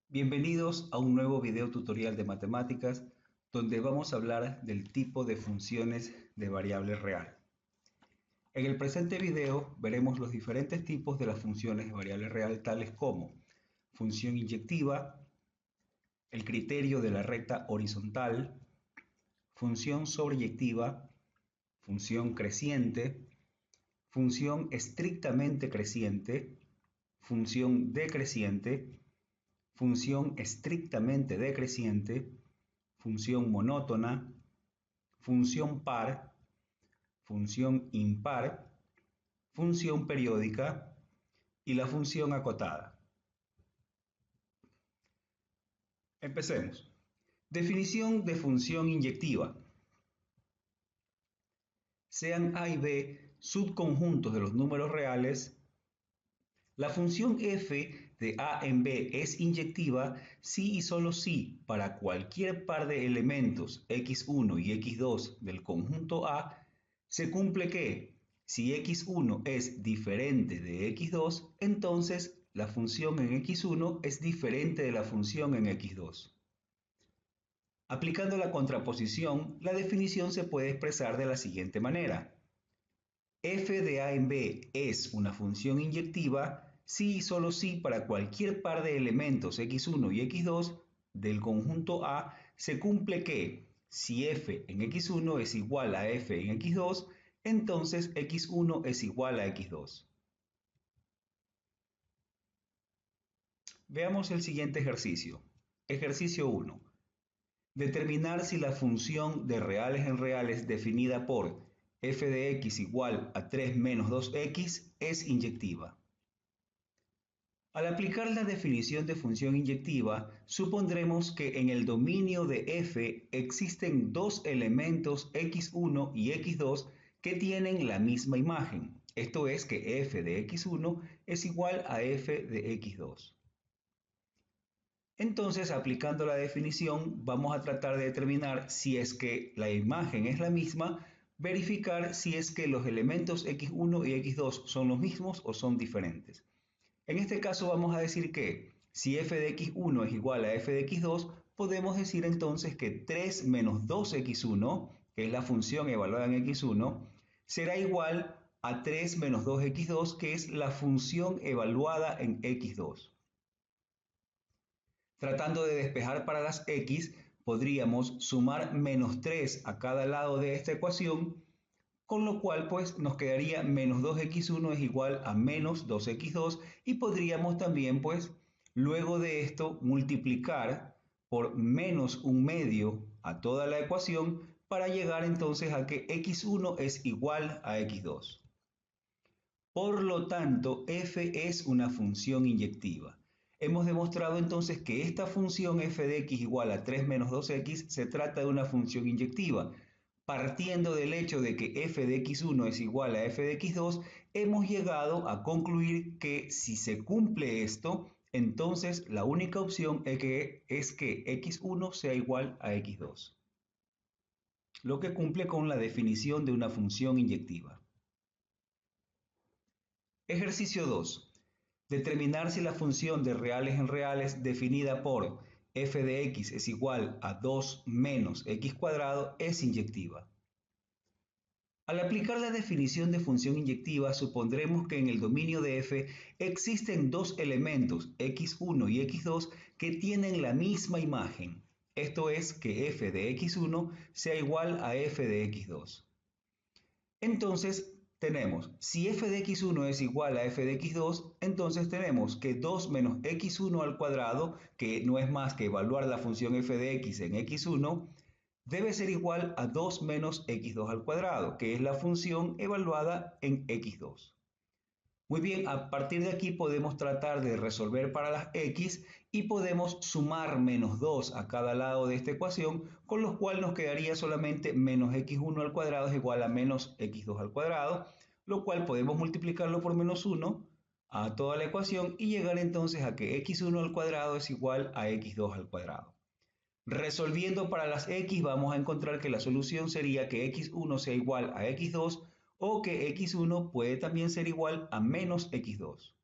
Bienvenidos a un nuevo video tutorial de matemáticas donde vamos a hablar del tipo de funciones de variable real. En el presente video veremos los diferentes tipos de las funciones de variable real tales como función inyectiva, el criterio de la recta horizontal, función sobreyectiva, función creciente, función estrictamente creciente, función decreciente, función estrictamente decreciente, función monótona, función par, función impar, función periódica y la función acotada. Empecemos. Definición de función inyectiva. Sean A y B subconjuntos de los números reales. La función f de a en b es inyectiva si y solo si para cualquier par de elementos x1 y x2 del conjunto A se cumple que si x1 es diferente de x2, entonces la función en x1 es diferente de la función en x2. Aplicando la contraposición, la definición se puede expresar de la siguiente manera. F de a en b es una función inyectiva si y solo si para cualquier par de elementos x1 y x2 del conjunto A se cumple que si f en x1 es igual a f en x2, entonces x1 es igual a x2. Veamos el siguiente ejercicio. Ejercicio 1. Determinar si la función de reales en reales definida por f de x igual a 3 menos 2x es inyectiva. Al aplicar la definición de función inyectiva, supondremos que en el dominio de f existen dos elementos x1 y x2 que tienen la misma imagen. Esto es que f de x1 es igual a f de x2. Entonces, aplicando la definición, vamos a tratar de determinar si es que la imagen es la misma, verificar si es que los elementos x1 y x2 son los mismos o son diferentes. En este caso vamos a decir que si f de x1 es igual a f de x2, podemos decir entonces que 3 menos 2x1, que es la función evaluada en x1, será igual a 3 menos 2x2, que es la función evaluada en x2. Tratando de despejar para las x, podríamos sumar menos 3 a cada lado de esta ecuación, con lo cual pues nos quedaría menos 2x1 es igual a menos 2x2 y podríamos también pues luego de esto multiplicar por menos un medio a toda la ecuación para llegar entonces a que x1 es igual a x2. Por lo tanto, f es una función inyectiva. Hemos demostrado entonces que esta función f de x igual a 3 menos 2x se trata de una función inyectiva. Partiendo del hecho de que f de x1 es igual a f de x2, hemos llegado a concluir que si se cumple esto, entonces la única opción es que x1 sea igual a x2, lo que cumple con la definición de una función inyectiva. Ejercicio 2. Determinar si la función de reales en reales definida por f de x es igual a 2 menos x cuadrado es inyectiva. Al aplicar la definición de función inyectiva, supondremos que en el dominio de f existen dos elementos, x1 y x2, que tienen la misma imagen. Esto es que f de x1 sea igual a f de x2. Entonces, tenemos, si f de x1 es igual a f de x2, entonces tenemos que 2 menos x1 al cuadrado, que no es más que evaluar la función f de x en x1, debe ser igual a 2 menos x2 al cuadrado, que es la función evaluada en x2. Muy bien, a partir de aquí podemos tratar de resolver para las x y podemos sumar menos 2 a cada lado de esta ecuación, con lo cual nos quedaría solamente menos x1 al cuadrado es igual a menos x2 al cuadrado, lo cual podemos multiplicarlo por menos 1 a toda la ecuación y llegar entonces a que x1 al cuadrado es igual a x2 al cuadrado. Resolviendo para las x vamos a encontrar que la solución sería que x1 sea igual a x2 o que x1 puede también ser igual a menos x2.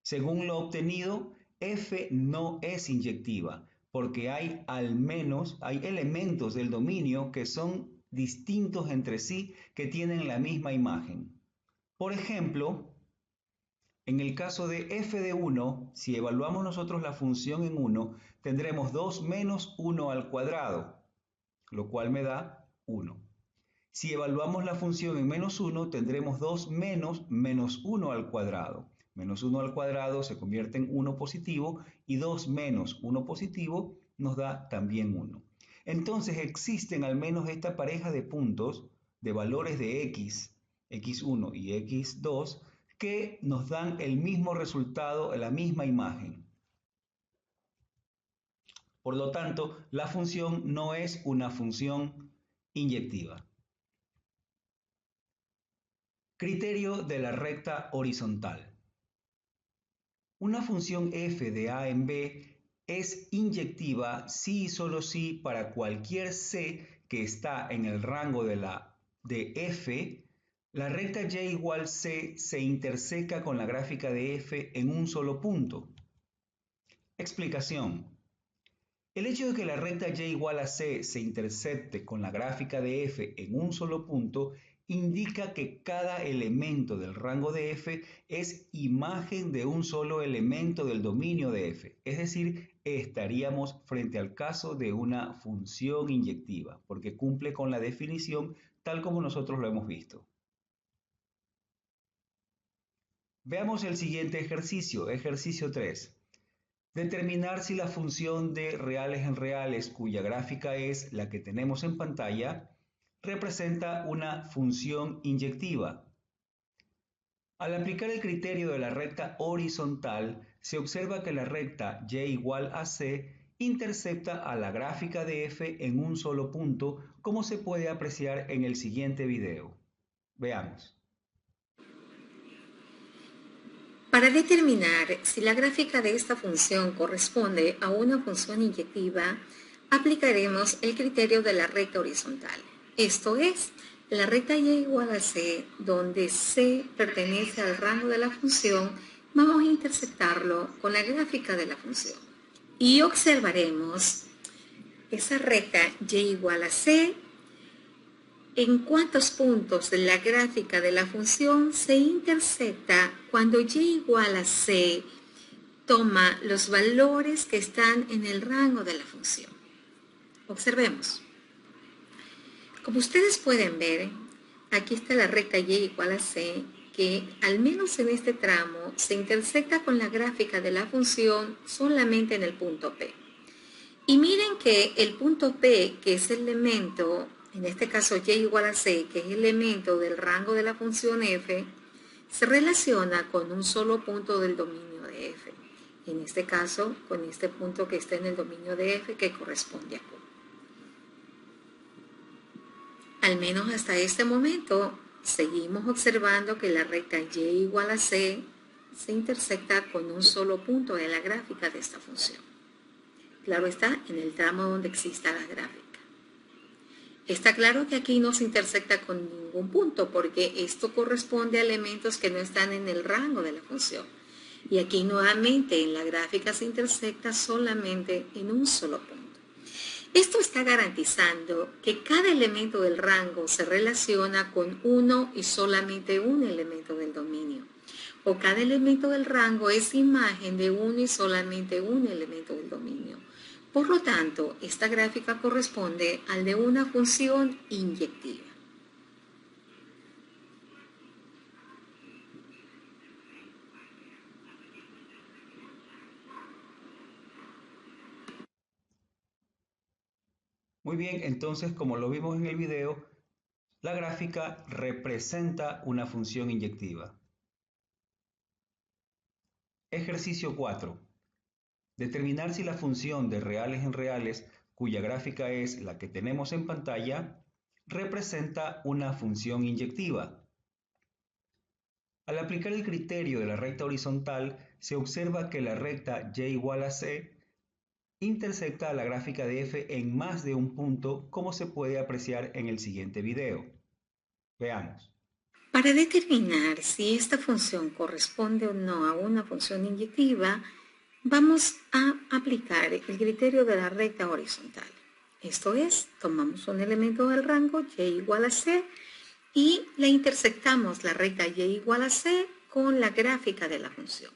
Según lo obtenido, f no es inyectiva, porque hay elementos del dominio que son distintos entre sí, que tienen la misma imagen. Por ejemplo, en el caso de f de 1, si evaluamos nosotros la función en 1, tendremos 2 menos 1 al cuadrado, lo cual me da 1. Si evaluamos la función en menos 1, tendremos 2 menos 1 al cuadrado. Menos 1 al cuadrado se convierte en 1 positivo y 2 menos 1 positivo nos da también 1. Entonces existen al menos esta pareja de puntos de valores de x, x1 y x2, que nos dan el mismo resultado, la misma imagen. Por lo tanto, la función no es una función inyectiva. Criterio de la recta horizontal. Una función f de a en b es inyectiva si y solo si para cualquier c que está en el rango de f, la recta y igual c se interseca con la gráfica de f en un solo punto. Explicación. El hecho de que la recta y igual a c se intercepte con la gráfica de f en un solo punto indica que cada elemento del rango de f es imagen de un solo elemento del dominio de f. Es decir, estaríamos frente al caso de una función inyectiva, porque cumple con la definición tal como nosotros lo hemos visto. Veamos el siguiente ejercicio, ejercicio 3. Determinar si la función de reales en reales, cuya gráfica es la que tenemos en pantalla, representa una función inyectiva. Al aplicar el criterio de la recta horizontal, se observa que la recta y igual a c intercepta a la gráfica de f en un solo punto, como se puede apreciar en el siguiente video. Veamos. Para determinar si la gráfica de esta función corresponde a una función inyectiva, aplicaremos el criterio de la recta horizontal. Esto es, la recta y igual a c, donde c pertenece al rango de la función, vamos a interceptarlo con la gráfica de la función. Y observaremos esa recta y igual a c, en cuántos puntos de la gráfica de la función se intercepta cuando y igual a c toma los valores que están en el rango de la función. Observemos. Como ustedes pueden ver, aquí está la recta y igual a c, que al menos en este tramo se intersecta con la gráfica de la función solamente en el punto P. Y miren que el punto P, que es el elemento, en este caso y igual a c, que es el elemento del rango de la función f, se relaciona con un solo punto del dominio de f. En este caso, con este punto que está en el dominio de f, que corresponde a Q. Al menos hasta este momento, seguimos observando que la recta y igual a c se intersecta con un solo punto de la gráfica de esta función. Claro está, en el tramo donde exista la gráfica. Está claro que aquí no se intersecta con ningún punto, porque esto corresponde a elementos que no están en el rango de la función. Y aquí nuevamente en la gráfica se intersecta solamente en un solo punto. Esto está garantizando que cada elemento del rango se relaciona con uno y solamente un elemento del dominio. O cada elemento del rango es imagen de uno y solamente un elemento del dominio. Por lo tanto, esta gráfica corresponde al de una función inyectiva. Muy bien, entonces como lo vimos en el video, la gráfica representa una función inyectiva. Ejercicio 4. Determinar si la función de reales en reales, cuya gráfica es la que tenemos en pantalla, representa una función inyectiva. Al aplicar el criterio de la recta horizontal, se observa que la recta y igual a c intersecta a la gráfica de f en más de un punto, como se puede apreciar en el siguiente video. Veamos. Para determinar si esta función corresponde o no a una función inyectiva, Vamos a aplicar el criterio de la recta horizontal. Esto es, tomamos un elemento del rango y igual a c y le intersectamos la recta y igual a c con la gráfica de la función.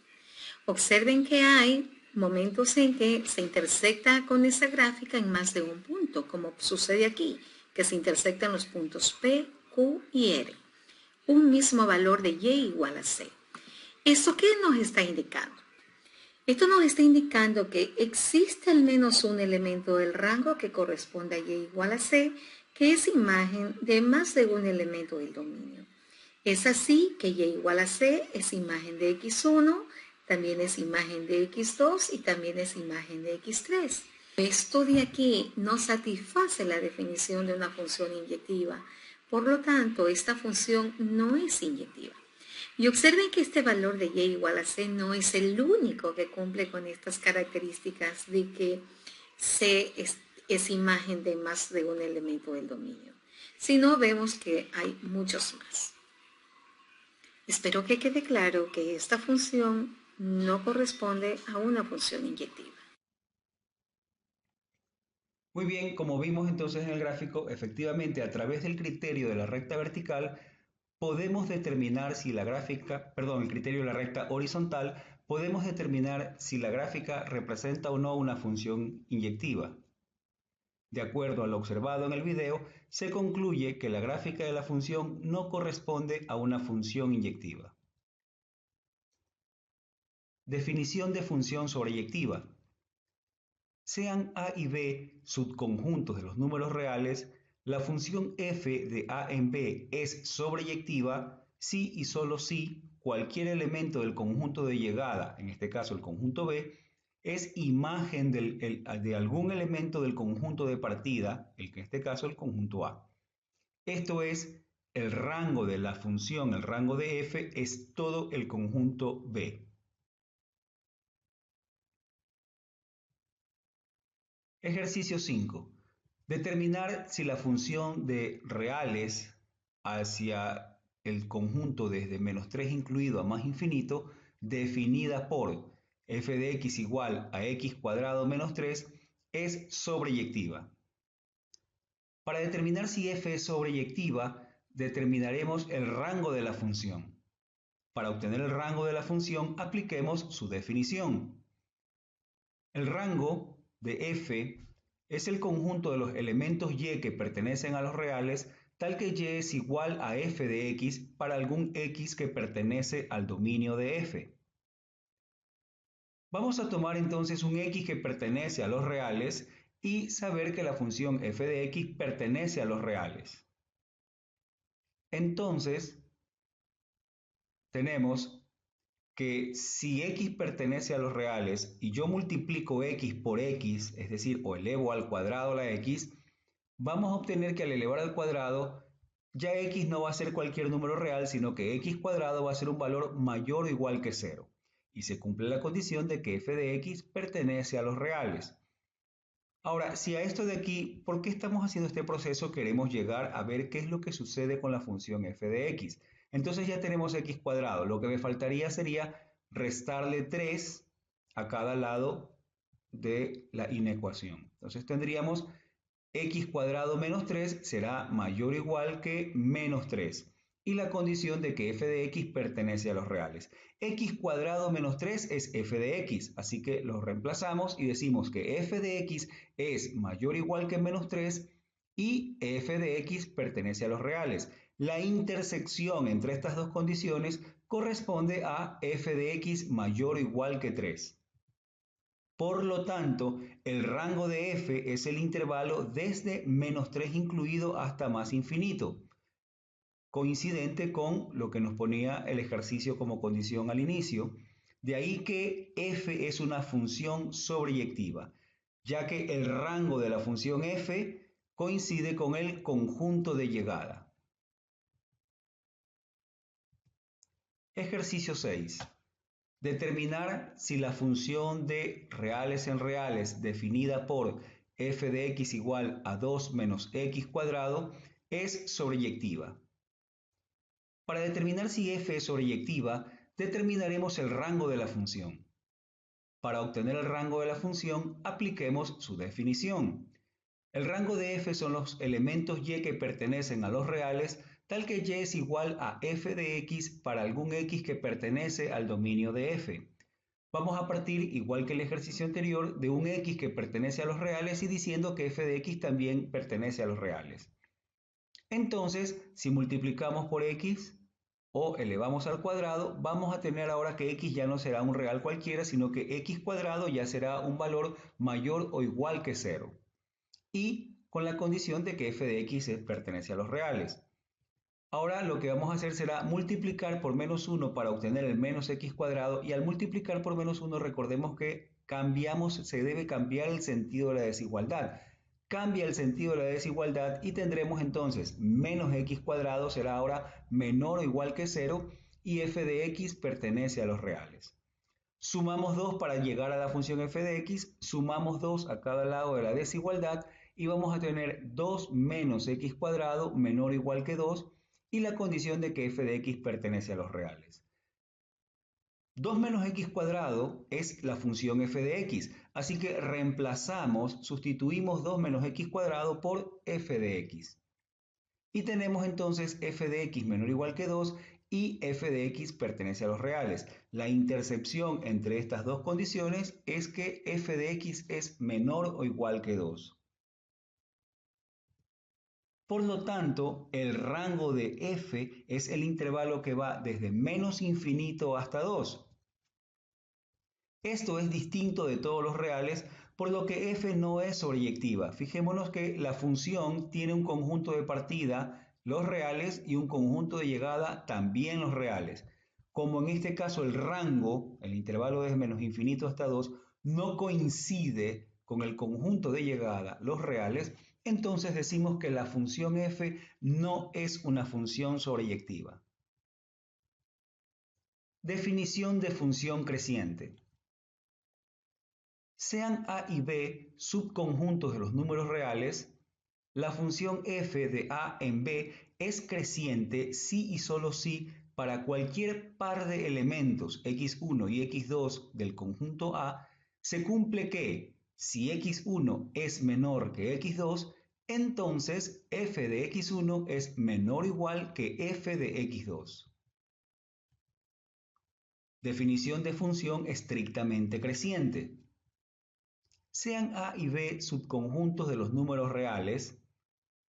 Observen que hay momentos en que se intersecta con esa gráfica en más de un punto, como sucede aquí, que se intersectan los puntos P, Q y R. Un mismo valor de y igual a c. ¿Esto qué nos está indicando? Esto nos está indicando que existe al menos un elemento del rango que corresponde a y igual a c, que es imagen de más de un elemento del dominio. Es así que y igual a c es imagen de x1, también es imagen de x2 y también es imagen de x3. Esto de aquí no satisface la definición de una función inyectiva, por lo tanto esta función no es inyectiva. Y observen que este valor de y igual a c no es el único que cumple con estas características de que c es imagen de más de un elemento del dominio, sino vemos que hay muchos más. Espero que quede claro que esta función no corresponde a una función inyectiva. Muy bien, como vimos entonces en el gráfico, efectivamente a través del criterio de la recta vertical podemos determinar si la gráfica, perdón, el criterio de la recta horizontal, podemos determinar si la gráfica representa o no una función inyectiva. De acuerdo a lo observado en el video, se concluye que la gráfica de la función no corresponde a una función inyectiva. Definición de función sobreyectiva. Sean A y B subconjuntos de los números reales, la función f de A en B es sobreyectiva si y solo si cualquier elemento del conjunto de llegada, en este caso el conjunto B, es imagen de algún elemento del conjunto de partida, en este caso el conjunto A. Esto es, el rango de la función, el rango de f, es todo el conjunto B. Ejercicio 5. Determinar si la función de reales hacia el conjunto desde menos 3 incluido a más infinito, definida por f de x igual a x cuadrado menos 3, es sobreyectiva. Para determinar si f es sobreyectiva, determinaremos el rango de la función. Para obtener el rango de la función, apliquemos su definición. El rango de f es el conjunto de los elementos y que pertenecen a los reales, tal que y es igual a f de x para algún x que pertenece al dominio de f. Vamos a tomar entonces un x que pertenece a los reales y saber que la función f de x pertenece a los reales. Entonces, tenemos que si x pertenece a los reales y yo multiplico x por x, es decir, o elevo al cuadrado la x, vamos a obtener que al elevar al cuadrado, ya x no va a ser cualquier número real, sino que x cuadrado va a ser un valor mayor o igual que 0. Y se cumple la condición de que f de x pertenece a los reales. Ahora, si a esto de aquí, ¿por qué estamos haciendo este proceso? Queremos llegar a ver qué es lo que sucede con la función f de x. Entonces ya tenemos x cuadrado. Lo que me faltaría sería restarle 3 a cada lado de la inecuación. Entonces tendríamos x cuadrado menos 3 será mayor o igual que menos 3. Y la condición de que f de x pertenece a los reales. X cuadrado menos 3 es f de x, así que lo reemplazamos y decimos que f de x es mayor o igual que menos 3 y f de x pertenece a los reales. La intersección entre estas dos condiciones corresponde a f de x mayor o igual que 3. Por lo tanto, el rango de f es el intervalo desde menos 3 incluido hasta más infinito, coincidente con lo que nos ponía el ejercicio como condición al inicio. De ahí que f es una función sobreyectiva, ya que el rango de la función f coincide con el conjunto de llegada. Ejercicio 6. Determinar si la función de reales en reales definida por f de x igual a 2 menos x cuadrado es sobreyectiva. Para determinar si f es sobreyectiva, determinaremos el rango de la función. Para obtener el rango de la función, apliquemos su definición. El rango de f son los elementos y que pertenecen a los reales, tal que y es igual a f de x para algún x que pertenece al dominio de f. Vamos a partir, igual que el ejercicio anterior, de un x que pertenece a los reales y diciendo que f de x también pertenece a los reales. Entonces, si multiplicamos por x o elevamos al cuadrado, vamos a tener ahora que x ya no será un real cualquiera, sino que x cuadrado ya será un valor mayor o igual que 0. Y con la condición de que f de x pertenece a los reales. Ahora lo que vamos a hacer será multiplicar por menos 1 para obtener el menos x cuadrado, y al multiplicar por menos 1 recordemos que se debe cambiar el sentido de la desigualdad. Cambia el sentido de la desigualdad y tendremos entonces menos x cuadrado será ahora menor o igual que 0 y f de x pertenece a los reales. Sumamos 2 para llegar a la función f de x, sumamos 2 a cada lado de la desigualdad y vamos a tener 2 menos x cuadrado menor o igual que 2 y la condición de que f de x pertenece a los reales. 2 menos x cuadrado es la función f de x, así que sustituimos 2 menos x cuadrado por f de x. Y tenemos entonces f de x menor o igual que 2 y f de x pertenece a los reales. La intercepción entre estas dos condiciones es que f de x es menor o igual que 2. Por lo tanto, el rango de f es el intervalo que va desde menos infinito hasta 2. Esto es distinto de todos los reales, por lo que f no es sobreyectiva. Fijémonos que la función tiene un conjunto de partida, los reales, y un conjunto de llegada, también los reales. Como en este caso el rango, el intervalo desde menos infinito hasta 2, no coincide con el conjunto de llegada, los reales, entonces decimos que la función f no es una función sobreyectiva. Definición de función creciente. Sean a y b subconjuntos de los números reales, la función f de a en b es creciente si y solo si para cualquier par de elementos x1 y x2 del conjunto A se cumple que si x1 es menor que x2, entonces f de x1 es menor o igual que f de x2. Definición de función estrictamente creciente. Sean a y b subconjuntos de los números reales,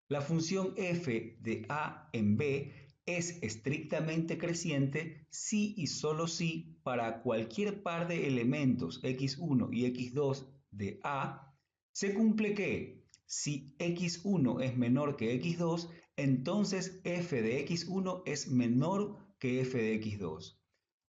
la función f de a en b es estrictamente creciente si y solo si para cualquier par de elementos x1 y x2 de A se cumple que si x1 es menor que x2, entonces f de x1 es menor que f de x2.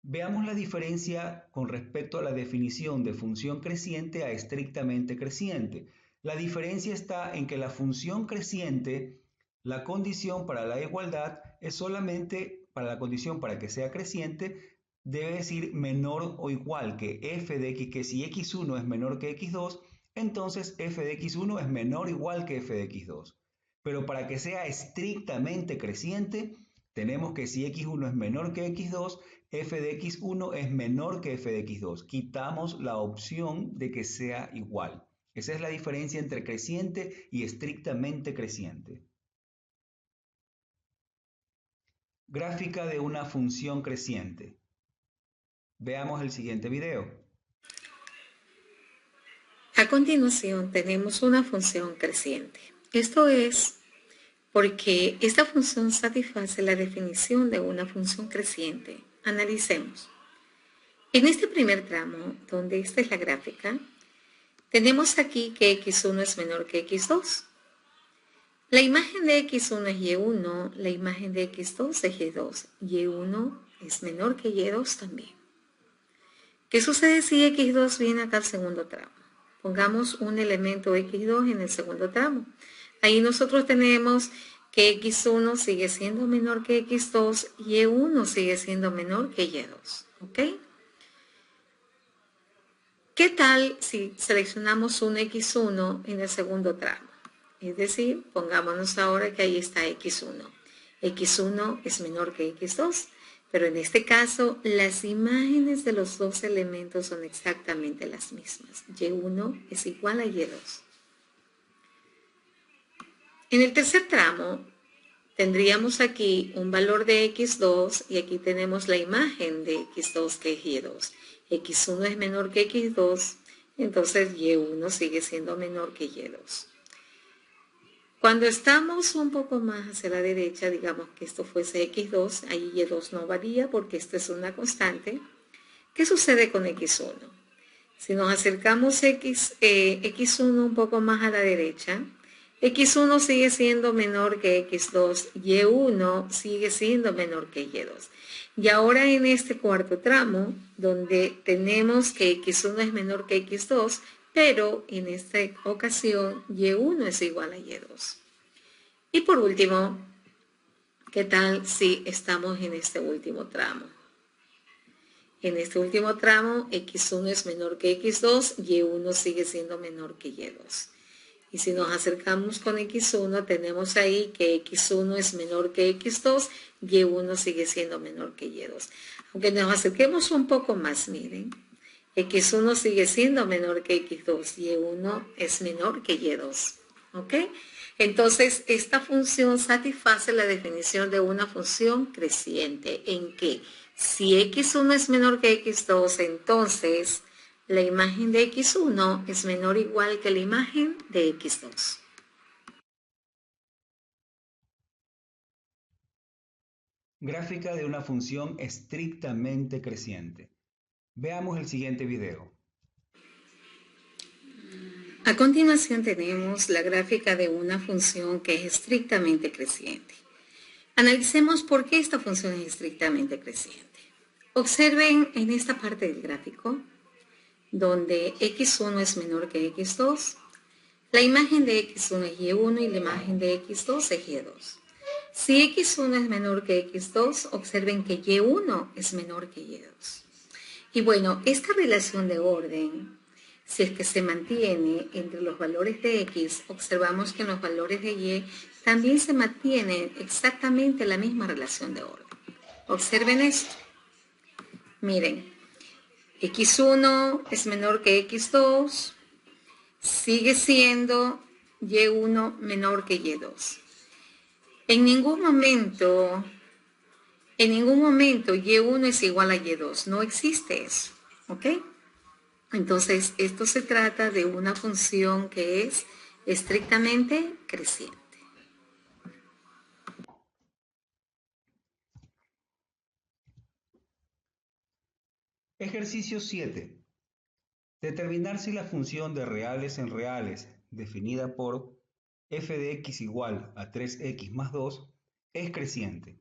Veamos la diferencia con respecto a la definición de función creciente a estrictamente creciente. La diferencia está en que la función creciente, la condición para la igualdad es solamente, para la condición para que sea creciente, debe decir menor o igual que f de x, que si x1 es menor que x2, entonces f de x1 es menor o igual que f de x2. Pero para que sea estrictamente creciente, tenemos que si x1 es menor que x2, f de x1 es menor que f de x2. Quitamos la opción de que sea igual. Esa es la diferencia entre creciente y estrictamente creciente. Gráfica de una función creciente. Veamos el siguiente video. A continuación tenemos una función creciente. Esto es porque esta función satisface la definición de una función creciente. Analicemos. En este primer tramo, donde esta es la gráfica, tenemos aquí que x1 es menor que x2. La imagen de x1 es y1, la imagen de x2 es y2. y1 es menor que y2 también. ¿Qué sucede si x2 viene acá al segundo tramo? Pongamos un elemento x2 en el segundo tramo. Ahí nosotros tenemos que x1 sigue siendo menor que x2 y y1 sigue siendo menor que y2. ¿Ok? ¿Qué tal si seleccionamos un x1 en el segundo tramo? Es decir, pongámonos ahora que ahí está x1. x1 es menor que x2. Pero en este caso, las imágenes de los dos elementos son exactamente las mismas. Y1 es igual a Y2. En el tercer tramo, tendríamos aquí un valor de x2 y aquí tenemos la imagen de x2 que es y2. x1 es menor que x2, entonces y1 sigue siendo menor que y2. Cuando estamos un poco más hacia la derecha, digamos que esto fuese x2, ahí y2 no varía porque esto es una constante. ¿Qué sucede con x1? Si nos acercamos x1 un poco más a la derecha, x1 sigue siendo menor que x2, y1 sigue siendo menor que y2. Y ahora en este cuarto tramo, donde tenemos que x1 es menor que x2, pero en esta ocasión y1 es igual a y2. Y por último, ¿qué tal si estamos en este último tramo? En este último tramo, x1 es menor que x2, y1 sigue siendo menor que y2. Y si nos acercamos con x1, tenemos ahí que x1 es menor que x2, y1 sigue siendo menor que y2. Aunque nos acerquemos un poco más, miren, x1 sigue siendo menor que x2, y1 es menor que y2. ¿Ok? Entonces, esta función satisface la definición de una función creciente, en que si x1 es menor que x2, entonces la imagen de x1 es menor o igual que la imagen de x2. Gráfica de una función estrictamente creciente. Veamos el siguiente video. A continuación tenemos la gráfica de una función que es estrictamente creciente. Analicemos por qué esta función es estrictamente creciente. Observen en esta parte del gráfico, donde x1 es menor que x2, la imagen de x1 es y1 y la imagen de x2 es y2. Si x1 es menor que x2, observen que y1 es menor que y2. Y bueno, esta relación de orden, si es que se mantiene entre los valores de x, observamos que en los valores de y también se mantiene exactamente la misma relación de orden. Observen esto. Miren, x1 es menor que x2, sigue siendo y1 menor que y2. En ningún momento y1 es igual a y2, no existe eso, ¿ok? Entonces, esto se trata de una función que es estrictamente creciente. Ejercicio 7. Determinar si la función de reales en reales, definida por f de x igual a 3x más 2, es creciente.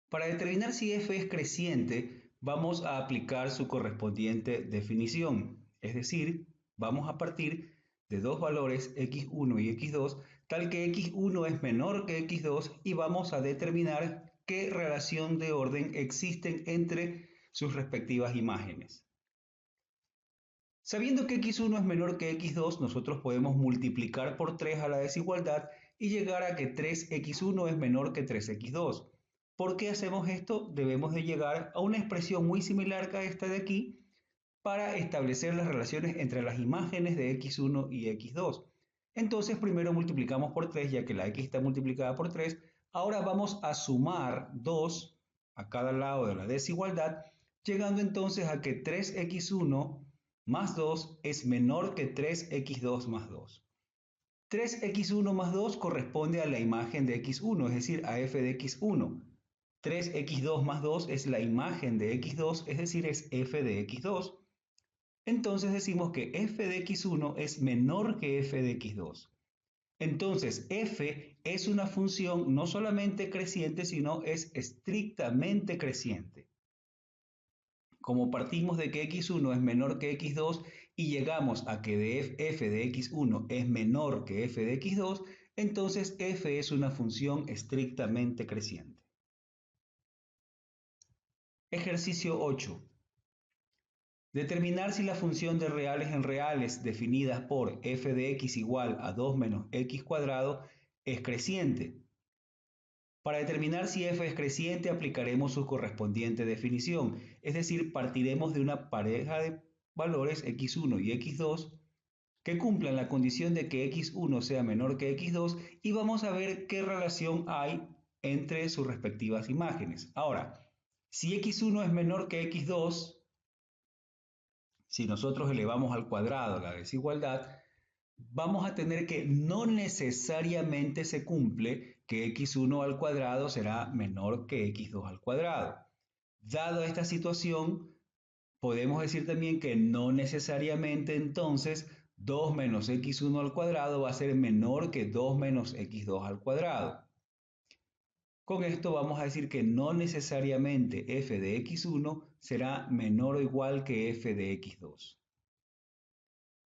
Para determinar si f es creciente, vamos a aplicar su correspondiente definición, es decir, vamos a partir de dos valores x1 y x2, tal que x1 es menor que x2 y vamos a determinar qué relación de orden existen entre sus respectivas imágenes. Sabiendo que x1 es menor que x2, nosotros podemos multiplicar por 3 a la desigualdad y llegar a que 3x1 es menor que 3x2. ¿Por qué hacemos esto? Debemos de llegar a una expresión muy similar a esta de aquí para establecer las relaciones entre las imágenes de x1 y x2. Entonces primero multiplicamos por 3, ya que la x está multiplicada por 3. Ahora vamos a sumar 2 a cada lado de la desigualdad, llegando entonces a que 3x1 más 2 es menor que 3x2 más 2. 3x1 más 2 corresponde a la imagen de x1, es decir, a f de x1. 3x2 más 2 es la imagen de x2, es decir, es f de x2. Entonces decimos que f de x1 es menor que f de x2. Entonces, f es una función no solamente creciente, sino es estrictamente creciente. Como partimos de que x1 es menor que x2 y llegamos a que f de x1 es menor que f de x2, entonces f es una función estrictamente creciente. Ejercicio 8. Determinar si la función de reales en reales definida por f de x igual a 2 menos x cuadrado es creciente. Para determinar si f es creciente, aplicaremos su correspondiente definición, es decir, partiremos de una pareja de valores x1 y x2 que cumplan la condición de que x1 sea menor que x2 y vamos a ver qué relación hay entre sus respectivas imágenes. Ahora, si x1 es menor que x2, si nosotros elevamos al cuadrado la desigualdad, vamos a tener que no necesariamente se cumple que x1 al cuadrado será menor que x2 al cuadrado. Dado esta situación, podemos decir también que no necesariamente entonces 2 menos x1 al cuadrado va a ser menor que 2 menos x2 al cuadrado. Con esto vamos a decir que no necesariamente f de x1 será menor o igual que f de x2.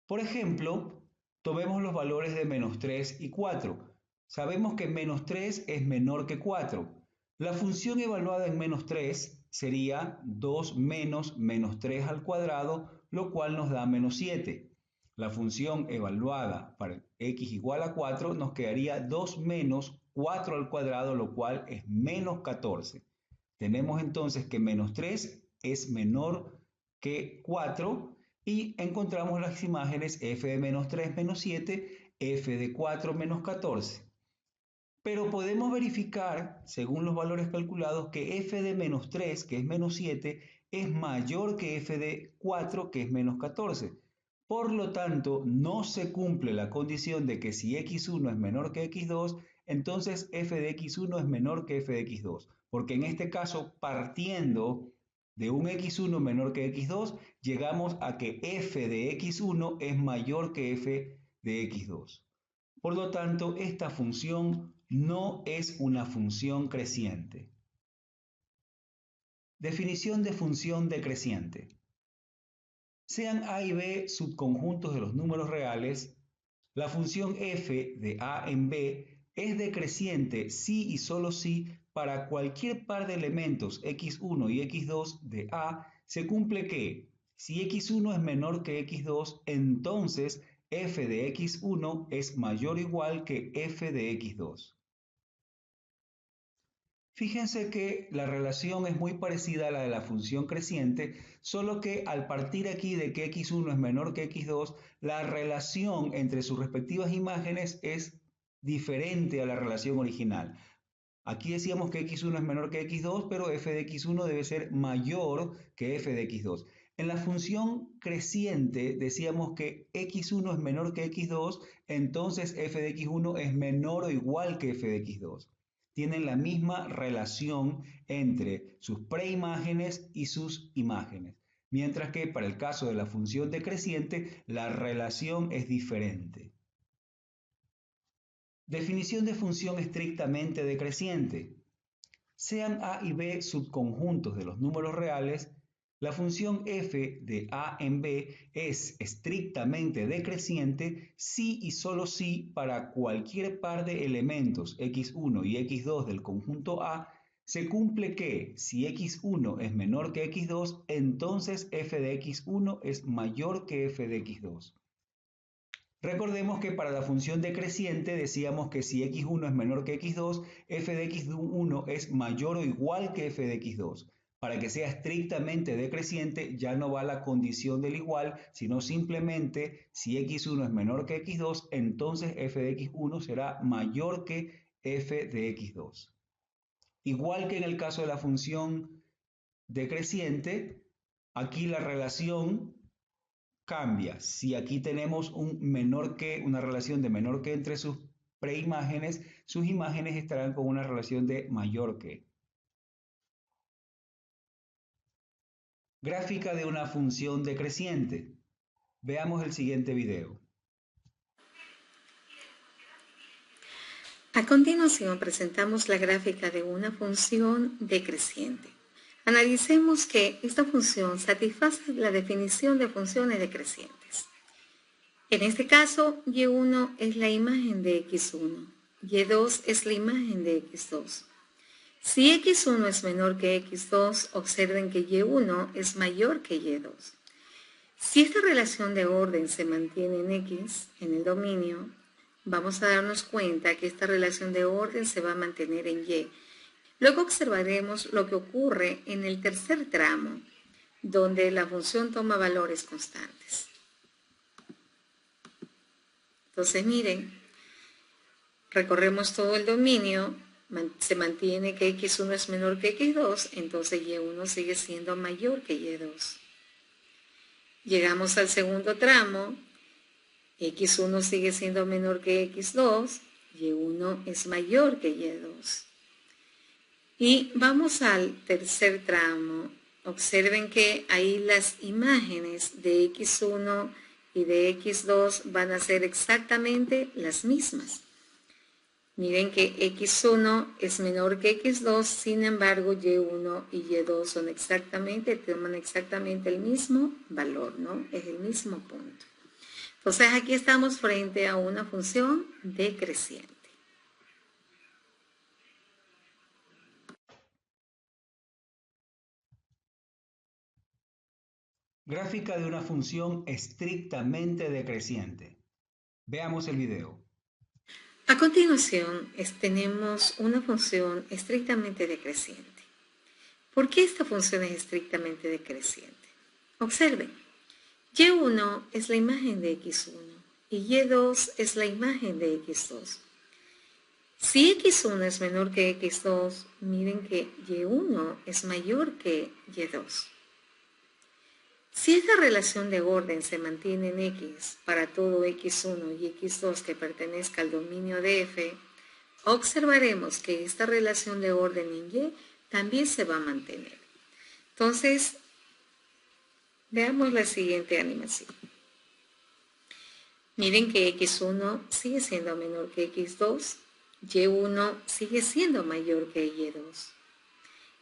Por ejemplo, tomemos los valores de menos 3 y 4. Sabemos que menos 3 es menor que 4. La función evaluada en menos 3 sería 2 menos menos 3 al cuadrado, lo cual nos da menos 7. La función evaluada para x igual a 4 nos quedaría 2 menos 4 al cuadrado, lo cual es menos 14. Tenemos entonces que menos 3 es menor que 4 y encontramos las imágenes f de menos 3 menos 7, f de 4 menos 14. Pero podemos verificar, según los valores calculados, que f de menos 3, que es menos 7, es mayor que f de 4, que es menos 14. Por lo tanto, no se cumple la condición de que si x1 es menor que x2, entonces f de x1 es menor que f de x2. Porque en este caso, partiendo de un x1 menor que x2, llegamos a que f de x1 es mayor que f de x2. Por lo tanto, esta función no es una función creciente. Definición de función decreciente. Sean a y b subconjuntos de los números reales, la función f de a en b es decreciente si y solo si para cualquier par de elementos x1 y x2 de a se cumple que si x1 es menor que x2, entonces f de x1 es mayor o igual que f de x2. Fíjense que la relación es muy parecida a la de la función creciente, solo que al partir aquí de que x1 es menor que x2, la relación entre sus respectivas imágenes es diferente a la relación original. Aquí decíamos que x1 es menor que x2, pero f de x1 debe ser mayor que f de x2. En la función creciente decíamos que x1 es menor que x2, entonces f de x1 es menor o igual que f de x2. Tienen la misma relación entre sus preimágenes y sus imágenes, mientras que para el caso de la función decreciente la relación es diferente. Definición de función estrictamente decreciente. Sean a y b subconjuntos de los números reales, la función f de a en b es estrictamente decreciente si y solo si para cualquier par de elementos x1 y x2 del conjunto A se cumple que si x1 es menor que x2, entonces f de x1 es mayor que f de x2. Recordemos que para la función decreciente decíamos que si x1 es menor que x2, f de x1 es mayor o igual que f de x2. Para que sea estrictamente decreciente ya no va la condición del igual, sino simplemente si x1 es menor que x2, entonces f de x1 será mayor que f de x2. Igual que en el caso de la función decreciente, aquí la relación cambia. Si aquí tenemos una relación de menor que entre sus preimágenes, sus imágenes estarán con una relación de mayor que. Gráfica de una función decreciente. Veamos el siguiente video. A continuación presentamos la gráfica de una función decreciente. Analicemos que esta función satisface la definición de funciones decrecientes. En este caso, y1 es la imagen de x1, y2 es la imagen de x2. Si x1 es menor que x2, observen que y1 es mayor que y2. Si esta relación de orden se mantiene en x, en el dominio, vamos a darnos cuenta que esta relación de orden se va a mantener en y, Luego observaremos lo que ocurre en el tercer tramo, donde la función toma valores constantes. Entonces, miren, recorremos todo el dominio, se mantiene que x1 es menor que x2, entonces y1 sigue siendo mayor que y2. Llegamos al segundo tramo, x1 sigue siendo menor que x2, y1 es mayor que y2. Y vamos al tercer tramo. Observen que ahí las imágenes de x1 y de x2 van a ser exactamente las mismas. Miren que x1 es menor que x2, sin embargo y1 y y2 toman exactamente el mismo valor, ¿no? Es el mismo punto. Entonces aquí estamos frente a una función decreciente. Gráfica de una función estrictamente decreciente. Veamos el video. A continuación, tenemos una función estrictamente decreciente. ¿Por qué esta función es estrictamente decreciente? Observen, y1 es la imagen de x1 y y2 es la imagen de x2. Si x1 es menor que x2, miren que y1 es mayor que y2. Si esta relación de orden se mantiene en X para todo X1 y X2 que pertenezca al dominio de F, observaremos que esta relación de orden en Y también se va a mantener. Entonces, veamos la siguiente animación. Miren que X1 sigue siendo menor que X2, Y1 sigue siendo mayor que Y2.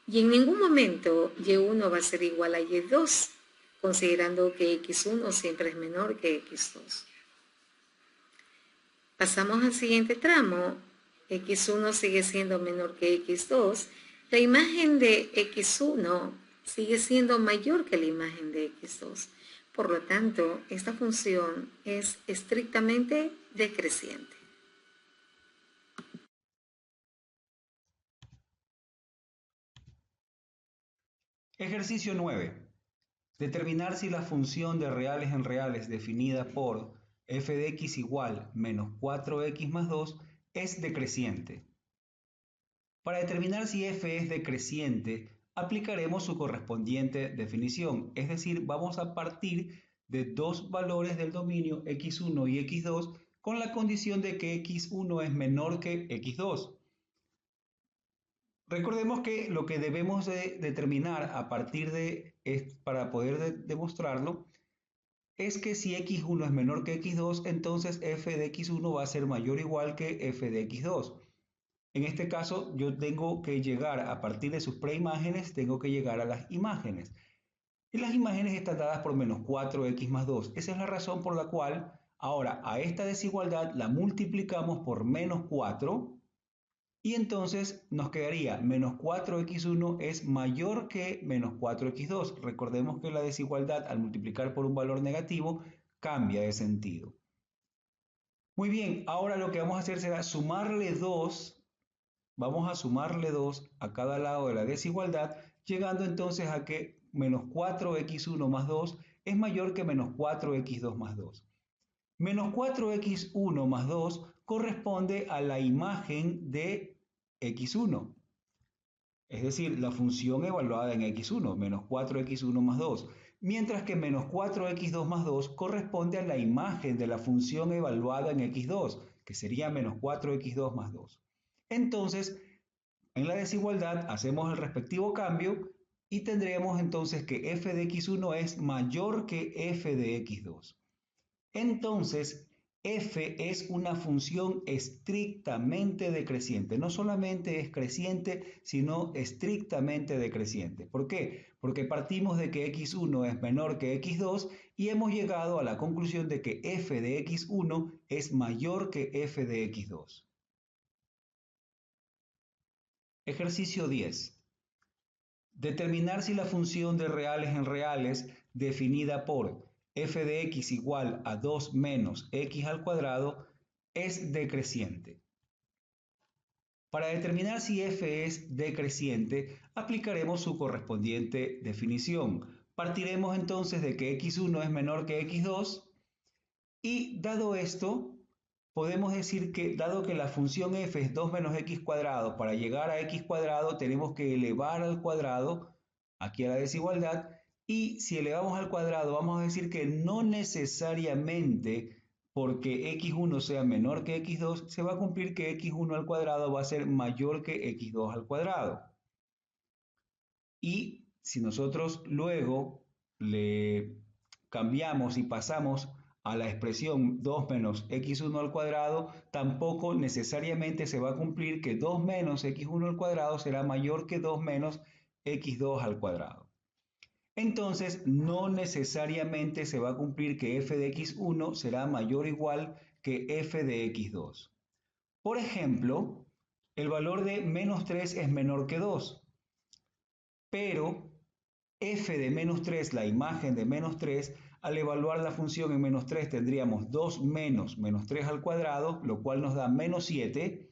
Y en ningún momento Y1 va a ser igual a Y2, considerando que x1 siempre es menor que x2. Pasamos al siguiente tramo, x1 sigue siendo menor que x2, la imagen de x1 sigue siendo mayor que la imagen de x2. Por lo tanto, esta función es estrictamente decreciente. Ejercicio 9. Determinar si la función de reales en reales definida por f de x igual menos 4x más 2 es decreciente. Para determinar si f es decreciente, aplicaremos su correspondiente definición, es decir, vamos a partir de dos valores del dominio x1 y x2 con la condición de que x1 es menor que x2. Recordemos que lo que debemos de determinar a partir de, para poder demostrarlo, es que si x1 es menor que x2, entonces f de x1 va a ser mayor o igual que f de x2. En este caso, yo tengo que llegar a partir de sus preimágenes, tengo que llegar a las imágenes. Y las imágenes están dadas por menos 4x más 2. Esa es la razón por la cual ahora a esta desigualdad la multiplicamos por menos 4 y entonces nos quedaría menos 4x1 es mayor que menos 4x2. Recordemos que la desigualdad al multiplicar por un valor negativo cambia de sentido. Muy bien, ahora lo que vamos a hacer será sumarle 2. Vamos a sumarle 2 a cada lado de la desigualdad, llegando entonces a que menos 4x1 más 2 es mayor que menos 4x2 más 2. Menos 4x1 más 2 corresponde a la imagen de x1, es decir, la función evaluada en x1, menos 4x1 más 2, mientras que menos 4x2 más 2 corresponde a la imagen de la función evaluada en x2, que sería menos 4x2 más 2. Entonces, en la desigualdad hacemos el respectivo cambio y tendremos entonces que f de x1 es mayor que f de x2. Entonces, f es una función estrictamente decreciente. No solamente es creciente, sino estrictamente decreciente. ¿Por qué? Porque partimos de que x1 es menor que x2 y hemos llegado a la conclusión de que f de x1 es mayor que f de x2. Ejercicio 10. Determinar si la función de reales en reales definida por f de x igual a 2 menos x al cuadrado es decreciente. Para determinar si f es decreciente, aplicaremos su correspondiente definición. Partiremos entonces de que x1 es menor que x2 y dado esto, podemos decir que dado que la función f es 2 menos x cuadrado, para llegar a x cuadrado tenemos que elevar al cuadrado, aquí a la desigualdad, y si elevamos al cuadrado vamos a decir que no necesariamente porque x1 sea menor que x2, se va a cumplir que x1 al cuadrado va a ser mayor que x2 al cuadrado. Y si nosotros luego le cambiamos y pasamos a la expresión 2 menos x1 al cuadrado, tampoco necesariamente se va a cumplir que 2 menos x1 al cuadrado será mayor que 2 menos x2 al cuadrado. Entonces, no necesariamente se va a cumplir que f de x1 será mayor o igual que f de x2. Por ejemplo, el valor de menos 3 es menor que 2, pero f de menos 3, la imagen de menos 3, al evaluar la función en menos 3 tendríamos 2 menos menos 3 al cuadrado, lo cual nos da menos 7,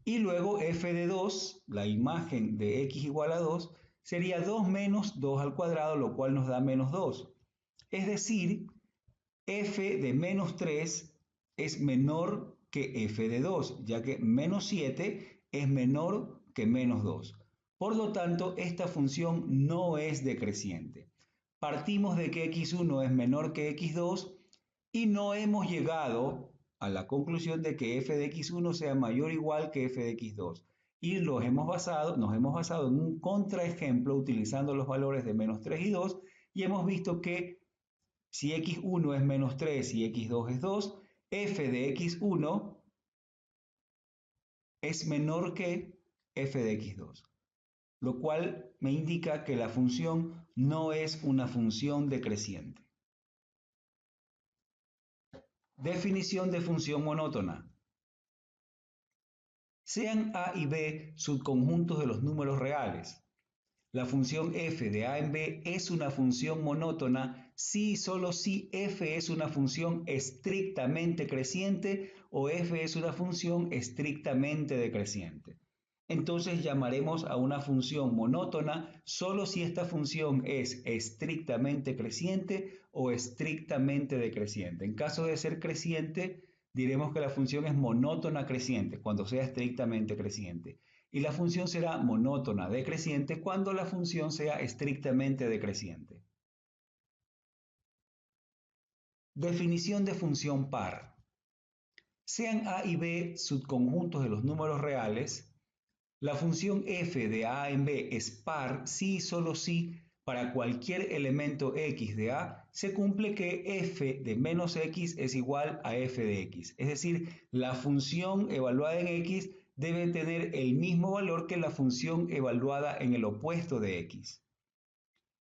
y luego f de 2, la imagen de x igual a 2, sería 2 menos 2 al cuadrado, lo cual nos da menos 2. Es decir, f de menos 3 es menor que f de 2, ya que menos 7 es menor que menos 2. Por lo tanto, esta función no es decreciente. Partimos de que x1 es menor que x2 y no hemos llegado a la conclusión de que f de x1 sea mayor o igual que f de x2. Y nos hemos basado en un contraejemplo utilizando los valores de menos 3 y 2 y hemos visto que si x1 es menos 3 y x2 es 2, f de x1 es menor que f de x2, lo cual me indica que la función no es una función decreciente. Definición de función monótona. Sean a y b subconjuntos de los números reales. La función f de a en b es una función monótona si y solo si f es una función estrictamente creciente o f es una función estrictamente decreciente. Entonces llamaremos a una función monótona solo si esta función es estrictamente creciente o estrictamente decreciente. En caso de ser creciente, diremos que la función es monótona creciente cuando sea estrictamente creciente. Y la función será monótona decreciente cuando la función sea estrictamente decreciente. Definición de función par. Sean a y b subconjuntos de los números reales, la función f de a en b es par si y solo si para cualquier elemento x de a se cumple que f de menos x es igual a f de x. Es decir, la función evaluada en x debe tener el mismo valor que la función evaluada en el opuesto de x.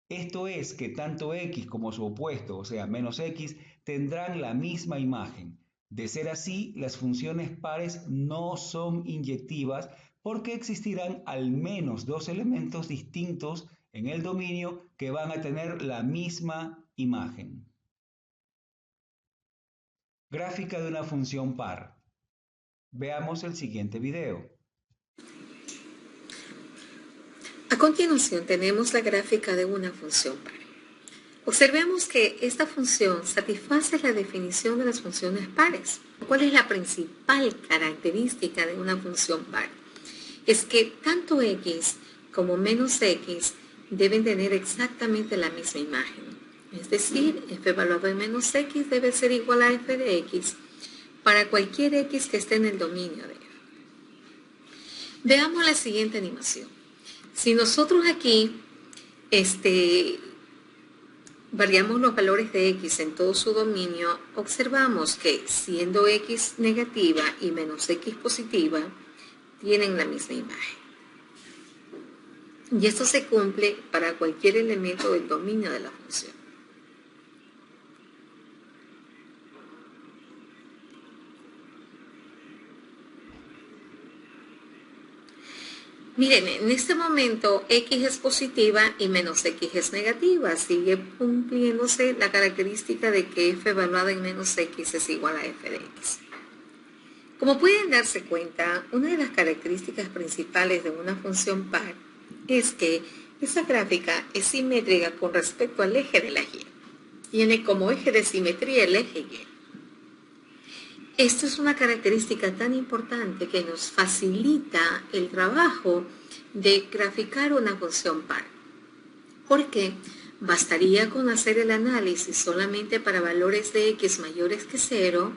Esto es que tanto x como su opuesto, o sea, menos x, tendrán la misma imagen. De ser así, las funciones pares no son inyectivas porque existirán al menos dos elementos distintos en el dominio que van a tener la misma imagen. Gráfica de una función par. Veamos el siguiente video. A continuación tenemos la gráfica de una función par. Observemos que esta función satisface la definición de las funciones pares. ¿Cuál es la principal característica de una función par? Es que tanto x como menos x deben tener exactamente la misma imagen. Es decir, f evaluado en menos x debe ser igual a f de x para cualquier x que esté en el dominio de f. Veamos la siguiente animación. Si nosotros aquí variamos los valores de x en todo su dominio, observamos que siendo x negativa y menos x positiva, tienen la misma imagen. Y esto se cumple para cualquier elemento del dominio de la función. Miren, en este momento x es positiva y menos x es negativa. Sigue cumpliéndose la característica de que f evaluada en menos x es igual a f de x. Como pueden darse cuenta, una de las características principales de una función par es que esa gráfica es simétrica con respecto al eje de la y. Tiene como eje de simetría el eje y. Esto es una característica tan importante que nos facilita el trabajo de graficar una función par, porque bastaría con hacer el análisis solamente para valores de x mayores que 0,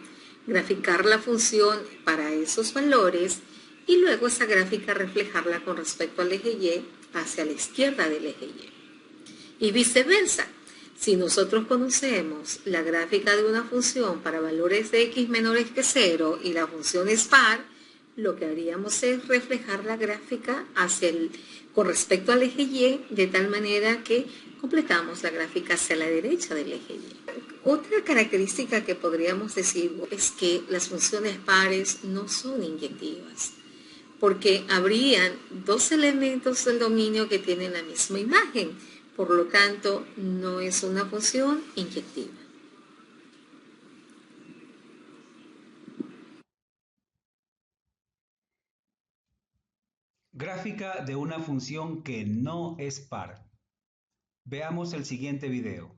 graficar la función para esos valores y luego esa gráfica reflejarla con respecto al eje y hacia la izquierda del eje y viceversa. Si nosotros conocemos la gráfica de una función para valores de x menores que 0 y la función es par, lo que haríamos es reflejar la gráfica con respecto al eje y, de tal manera que completamos la gráfica hacia la derecha del eje y. Otra característica que podríamos decir es que las funciones pares no son inyectivas, porque habrían dos elementos del dominio que tienen la misma imagen. Por lo tanto, no es una función inyectiva. Gráfica de una función que no es par. Veamos el siguiente video.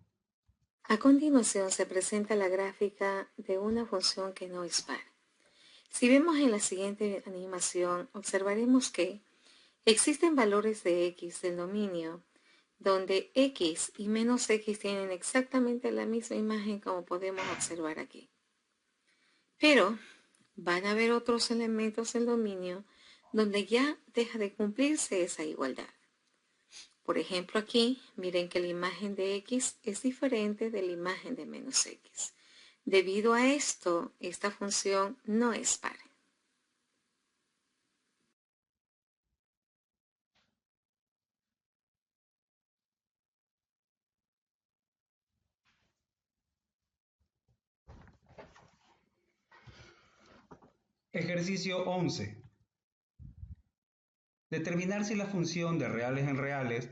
A continuación se presenta la gráfica de una función que no es par. Si vemos en la siguiente animación, observaremos que existen valores de x del dominio donde x y menos x tienen exactamente la misma imagen como podemos observar aquí. Pero van a haber otros elementos del dominio donde ya deja de cumplirse esa igualdad. Por ejemplo, aquí miren que la imagen de x es diferente de la imagen de menos x. Debido a esto, esta función no es par. Ejercicio 11. Determinar si la función de reales en reales,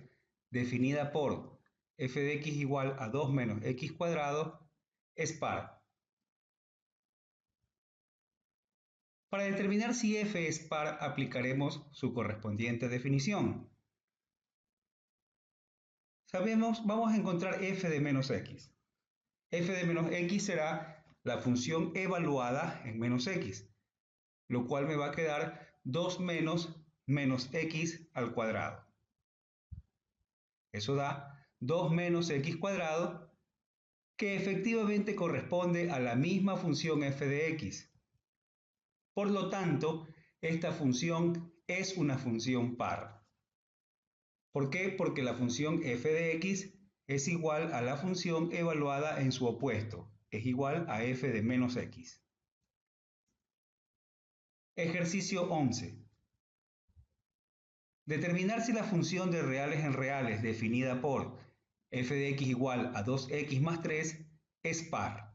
definida por f de x igual a 2 menos x cuadrado, es par. Para determinar si f es par, aplicaremos su correspondiente definición. Vamos a encontrar f de menos x. F de menos x será la función evaluada en menos x, lo cual me va a quedar 2 menos x al cuadrado. Eso da 2 menos x cuadrado, que efectivamente corresponde a la misma función f de x. Por lo tanto, esta función es una función par. ¿Por qué? Porque la función f de x es igual a la función evaluada en su opuesto, es igual a f de menos x. Ejercicio 11. Determinar si la función de reales en reales definida por f de x igual a 2x más 3 es par.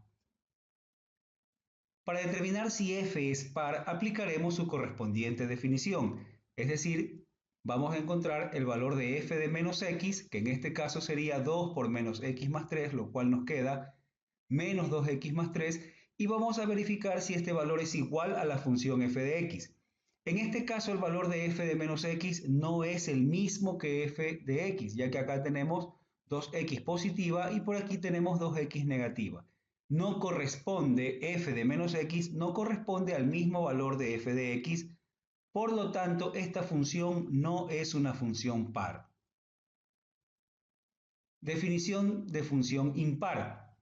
Para determinar si f es par, aplicaremos su correspondiente definición, es decir, vamos a encontrar el valor de f de menos x, que en este caso sería 2 por menos x más 3, lo cual nos queda menos 2x más 3, y vamos a verificar si este valor es igual a la función f de x. En este caso, el valor de f de menos x no es el mismo que f de x, ya que acá tenemos 2x positiva y por aquí tenemos 2x negativa. No corresponde, f de menos x no corresponde al mismo valor de f de x, por lo tanto, esta función no es una función par. Definición de función impar.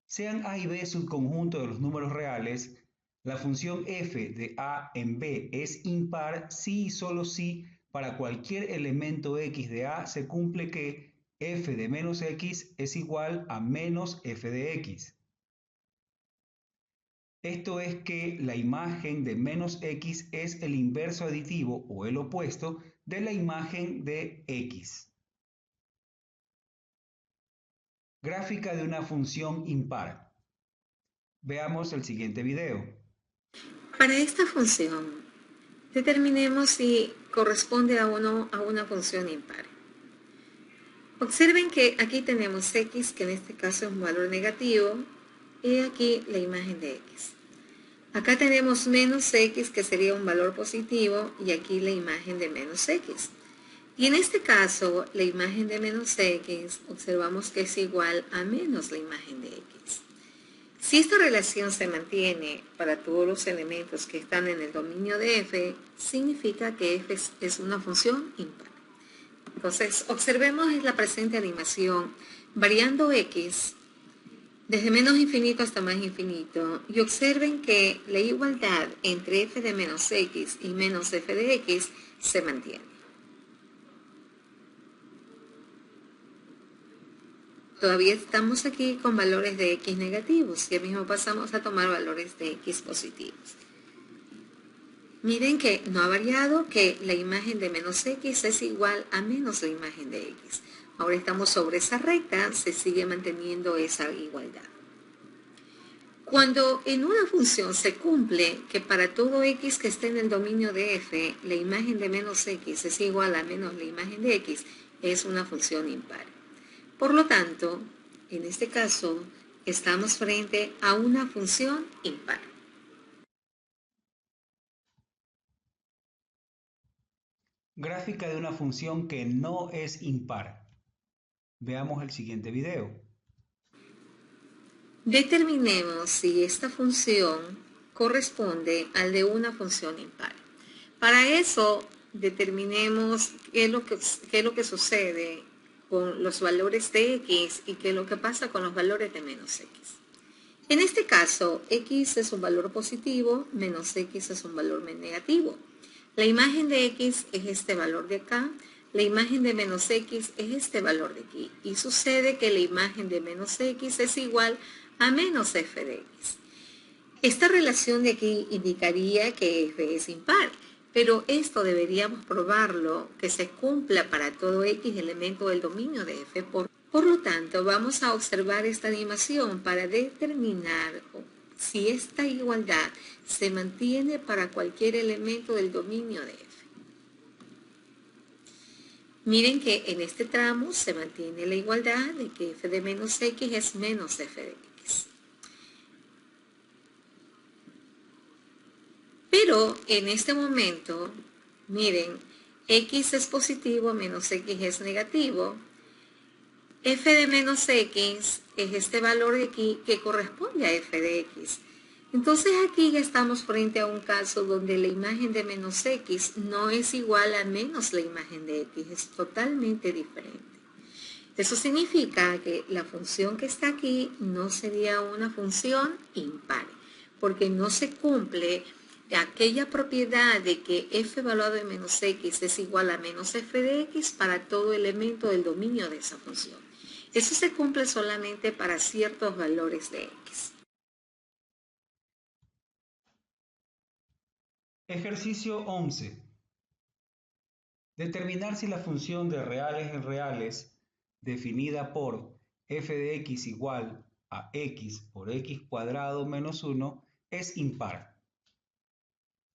Sean a y b subconjunto de los números reales, la función f de a en b es impar si y solo si para cualquier elemento x de a se cumple que f de menos x es igual a menos f de x. Esto es que la imagen de menos x es el inverso aditivo o el opuesto de la imagen de x. Gráfica de una función impar. Veamos el siguiente video. Para esta función, determinemos si corresponde o no a una función impar. Observen que aquí tenemos x, que en este caso es un valor negativo, y aquí la imagen de x. Acá tenemos menos x, que sería un valor positivo, y aquí la imagen de menos x. Y en este caso, la imagen de menos x, observamos que es igual a menos la imagen de x. Si esta relación se mantiene para todos los elementos que están en el dominio de f, significa que f es una función impar. Entonces, observemos la presente animación variando x desde menos infinito hasta más infinito, y observen que la igualdad entre f de menos x y menos f de x se mantiene. Todavía estamos aquí con valores de x negativos, y al mismo pasamos a tomar valores de x positivos. Miren que no ha variado, que la imagen de menos x es igual a menos la imagen de x. Ahora estamos sobre esa recta, se sigue manteniendo esa igualdad. Cuando en una función se cumple que para todo x que esté en el dominio de f, la imagen de menos x es igual a menos la imagen de x, es una función impar. Por lo tanto, en este caso, estamos frente a una función impar. Gráfica de una función que no es impar. Veamos el siguiente video. Determinemos si esta función corresponde al de una función impar. Para eso, determinemos qué es lo que sucede con los valores de x y qué es lo que pasa con los valores de menos x. En este caso, x es un valor positivo, menos x es un valor negativo. La imagen de x es este valor de acá, la imagen de menos x es este valor de aquí. Y sucede que la imagen de menos x es igual a menos f de x. Esta relación de aquí indicaría que f es impar, pero esto deberíamos probarlo, que se cumpla para todo x elemento del dominio de f. Por lo tanto, vamos a observar esta animación para determinar si esta igualdad se mantiene para cualquier elemento del dominio de f. Miren que en este tramo se mantiene la igualdad de que f de menos x es menos f de x. Pero en este momento, miren, x es positivo, menos x es negativo. F de menos x es este valor de aquí que corresponde a f de x. Entonces aquí ya estamos frente a un caso donde la imagen de menos x no es igual a menos la imagen de x, es totalmente diferente. Eso significa que la función que está aquí no sería una función impar, porque no se cumple aquella propiedad de que f evaluado en menos x es igual a menos f de x para todo elemento del dominio de esa función. Eso se cumple solamente para ciertos valores de x. Ejercicio 11. Determinar si la función de reales en reales definida por f de x igual a x por x cuadrado menos 1 es impar.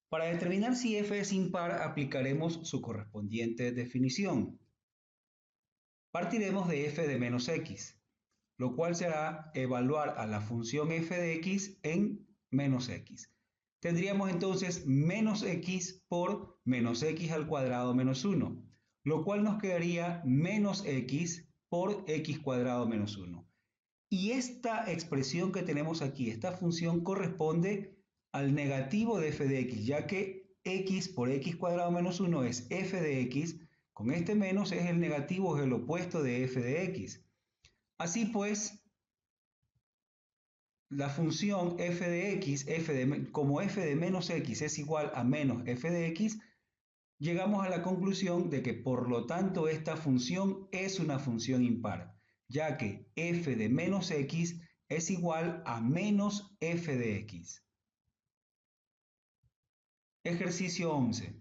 Para determinar si f es impar, aplicaremos su correspondiente definición. Partiremos de f de menos x, lo cual será evaluar a la función f de x en menos x. Tendríamos entonces menos x por menos x al cuadrado menos 1, lo cual nos quedaría menos x por x cuadrado menos 1. Y esta expresión que tenemos aquí, esta función corresponde al negativo de f de x, ya que x por x cuadrado menos 1 es f de x, con este menos es el negativo, es el opuesto de f de x. Así pues, la función f de x, como f de menos x es igual a menos f de x, llegamos a la conclusión de que por lo tanto esta función es una función impar, ya que f de menos x es igual a menos f de x. Ejercicio 11.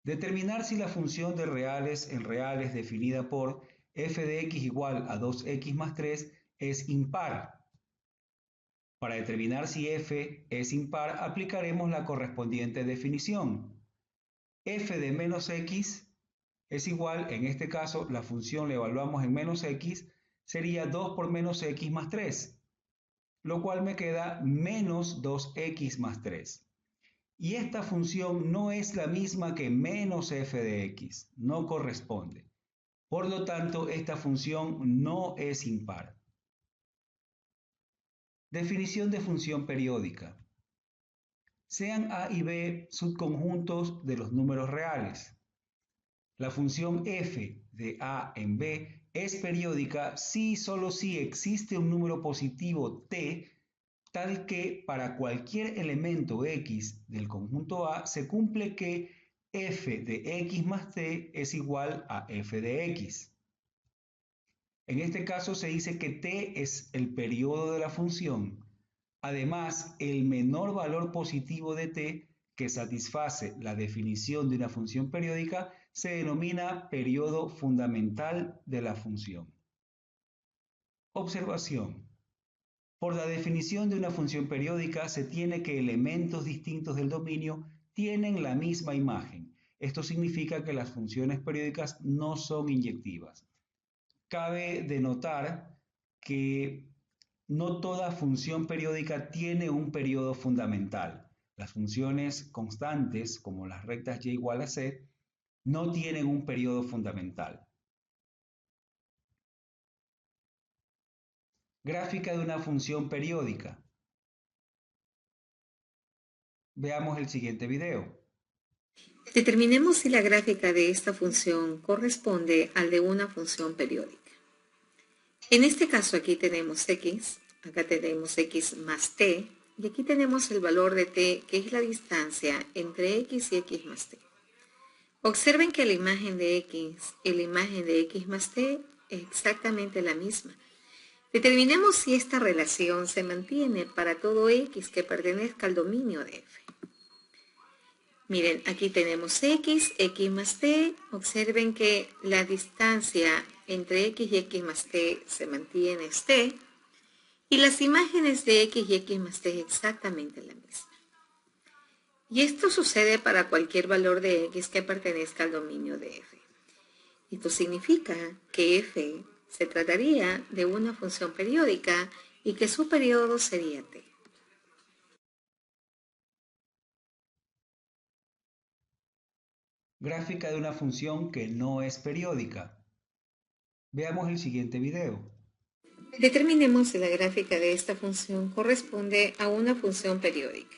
Determinar si la función de reales en reales definida por f de x igual a 2x más 3 es impar. Para determinar si f es impar, aplicaremos la correspondiente definición. F de menos x es igual, en este caso, la función la evaluamos en menos x, sería 2 por menos x más 3. lo cual me queda menos 2x más 3. Y esta función no es la misma que menos f de x, no corresponde. Por lo tanto, esta función no es impar. Definición de función periódica. Sean a y b subconjuntos de los números reales. La función f de a en b es periódica si y solo si existe un número positivo t tal que para cualquier elemento x del conjunto A se cumple que f de x más t es igual a f de x. En este caso se dice que t es el periodo de la función. Además, el menor valor positivo de t que satisface la definición de una función periódica se denomina periodo fundamental de la función. Observación. Por la definición de una función periódica se tiene que elementos distintos del dominio tienen la misma imagen. Esto significa que las funciones periódicas no son inyectivas. Cabe denotar que no toda función periódica tiene un periodo fundamental. Las funciones constantes, como las rectas y igual a c, no tienen un periodo fundamental. Gráfica de una función periódica. Veamos el siguiente video. Determinemos si la gráfica de esta función corresponde al de una función periódica. En este caso aquí tenemos x, acá tenemos x más t, y aquí tenemos el valor de t, que es la distancia entre x y x más t. Observen que la imagen de x y la imagen de x más t es exactamente la misma. Determinemos si esta relación se mantiene para todo x que pertenezca al dominio de f. Miren, aquí tenemos x, x más t. Observen que la distancia entre x y x más t se mantiene es t. Y las imágenes de x y x más t es exactamente la misma. Y esto sucede para cualquier valor de x que pertenezca al dominio de f. Esto significa que f se trataría de una función periódica y que su periodo sería t. Gráfica de una función que no es periódica. Veamos el siguiente video. Determinemos si la gráfica de esta función corresponde a una función periódica.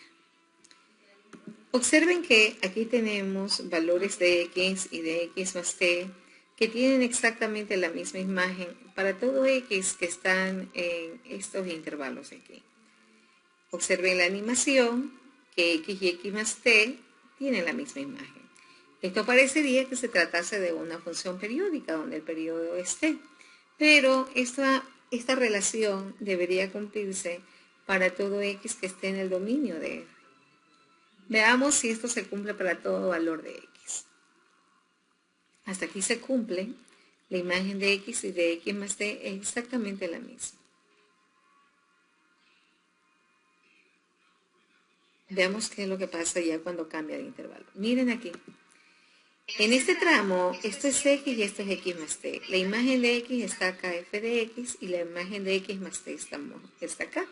Observen que aquí tenemos valores de x y de x más t que tienen exactamente la misma imagen para todo x que están en estos intervalos aquí. Observen la animación que x y x más t tienen la misma imagen. Esto parecería que se tratase de una función periódica donde el periodo es t, pero esta relación debería cumplirse para todo x que esté en el dominio de f. Veamos si esto se cumple para todo valor de x. Hasta aquí se cumple. La imagen de x y de x más t es exactamente la misma. Veamos qué es lo que pasa ya cuando cambia de intervalo. Miren aquí. En este tramo, esto es x y esto es x más t. La imagen de x está acá, f de x, y la imagen de x más t está acá.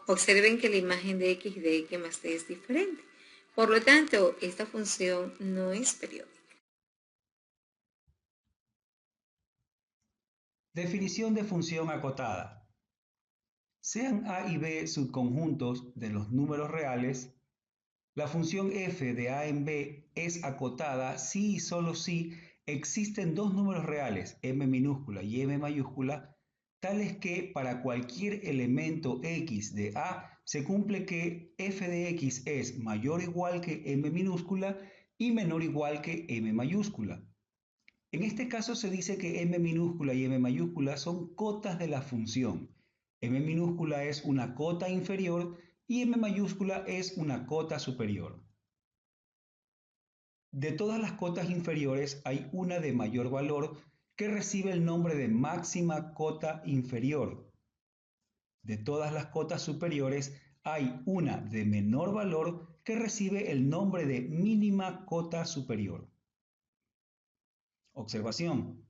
Observen que la imagen de x y de x más t es diferente. Por lo tanto, esta función no es periódica. Definición de función acotada. Sean a y b subconjuntos de los números reales, la función f de a en b es acotada si y solo si existen dos números reales, m minúscula y m mayúscula, tales que para cualquier elemento x de a se cumple que f de x es mayor o igual que m minúscula y menor o igual que m mayúscula. En este caso se dice que m minúscula y m mayúscula son cotas de la función. M minúscula es una cota inferior y m mayúscula es una cota superior. De todas las cotas inferiores hay una de mayor valor que recibe el nombre de máxima cota inferior. De todas las cotas superiores hay una de menor valor que recibe el nombre de mínima cota superior. Observación.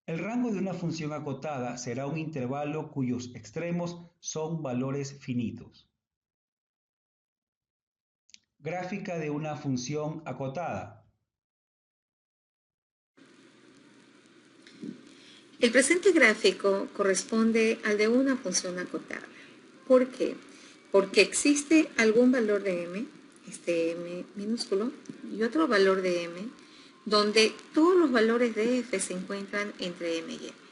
El rango de una función acotada será un intervalo cuyos extremos son valores finitos. Gráfica de una función acotada. El presente gráfico corresponde al de una función acotada. ¿Por qué? Porque existe algún valor de m, este m minúsculo, y otro valor de m, donde todos los valores de f se encuentran entre m y m.